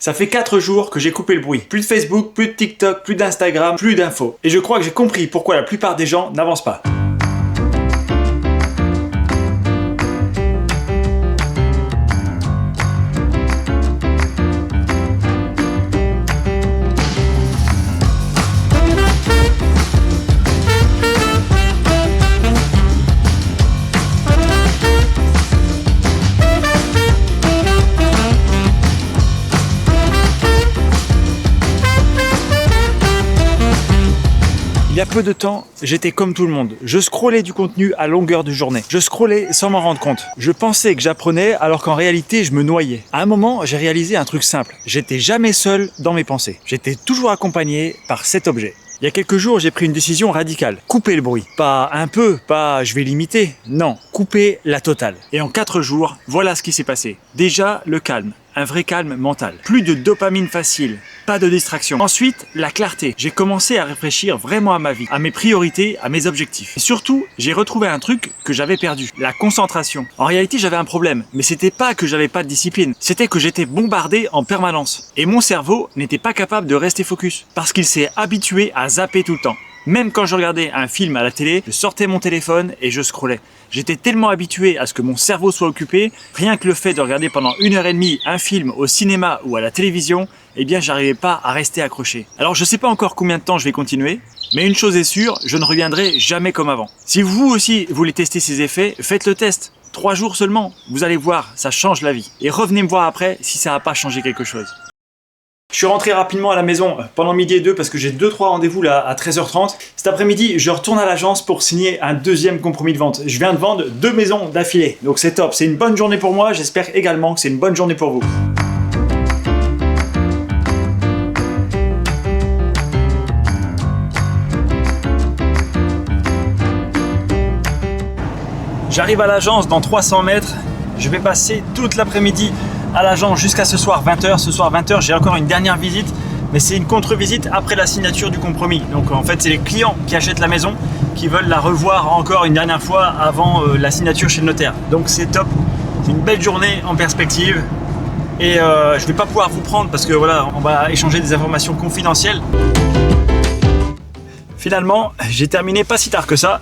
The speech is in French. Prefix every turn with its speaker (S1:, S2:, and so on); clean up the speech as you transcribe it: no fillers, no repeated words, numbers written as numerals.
S1: Ça fait 4 jours que j'ai coupé le bruit. Plus de Facebook, plus de TikTok, plus d'Instagram, plus d'infos. Et je crois que j'ai compris pourquoi la plupart des gens n'avancent pas. Il y a peu de temps, j'étais comme tout le monde. Je scrollais du contenu à longueur de journée. Je scrollais sans m'en rendre compte. Je pensais que j'apprenais alors qu'en réalité, je me noyais. À un moment, j'ai réalisé un truc simple. J'étais jamais seul dans mes pensées. J'étais toujours accompagné par cet objet. Il y a quelques jours, j'ai pris une décision radicale. Couper le bruit. Pas un peu, pas je vais limiter. Non, couper la totale. Et en 4 jours, voilà ce qui s'est passé. Déjà, le calme. Un vrai calme mental. Plus de dopamine facile. Pas de distraction. Ensuite, la clarté. J'ai commencé à réfléchir vraiment à ma vie, à mes priorités, à mes objectifs. Et surtout, j'ai retrouvé un truc que j'avais perdu. La concentration. En réalité, j'avais un problème. Mais c'était pas que j'avais pas de discipline. C'était que j'étais bombardé en permanence. Et mon cerveau n'était pas capable de rester focus. Parce qu'il s'est habitué à zapper tout le temps. Même quand je regardais un film à la télé, je sortais mon téléphone et je scrollais. J'étais tellement habitué à ce que mon cerveau soit occupé, rien que le fait de regarder pendant 1h30 un film au cinéma ou à la télévision, eh bien j'arrivais pas à rester accroché. Alors je sais pas encore combien de temps je vais continuer, mais une chose est sûre, je ne reviendrai jamais comme avant. Si vous aussi voulez tester ces effets, faites le test. 3 jours seulement, vous allez voir, ça change la vie. Et revenez me voir après si ça n'a pas changé quelque chose. Je suis rentré rapidement à la maison pendant midi et 2 parce que j'ai 2-3 rendez-vous là à 13h30. Cet après-midi, je retourne à l'agence pour signer un deuxième compromis de vente. Je viens de vendre 2 maisons d'affilée, donc c'est top. C'est une bonne journée pour moi, j'espère également que c'est une bonne journée pour vous. J'arrive à l'agence dans 300 mètres. Je vais passer toute l'après-midi à l'agence jusqu'à ce soir 20h. Ce soir 20h, j'ai encore une dernière visite, mais c'est une contre-visite après la signature du compromis. Donc en fait, c'est les clients qui achètent la maison qui veulent la revoir encore une dernière fois avant la signature chez le notaire. Donc c'est top, c'est une belle journée en perspective. Et je vais pas pouvoir vous prendre parce que voilà, on va échanger des informations confidentielles. Finalement, j'ai terminé pas si tard que ça.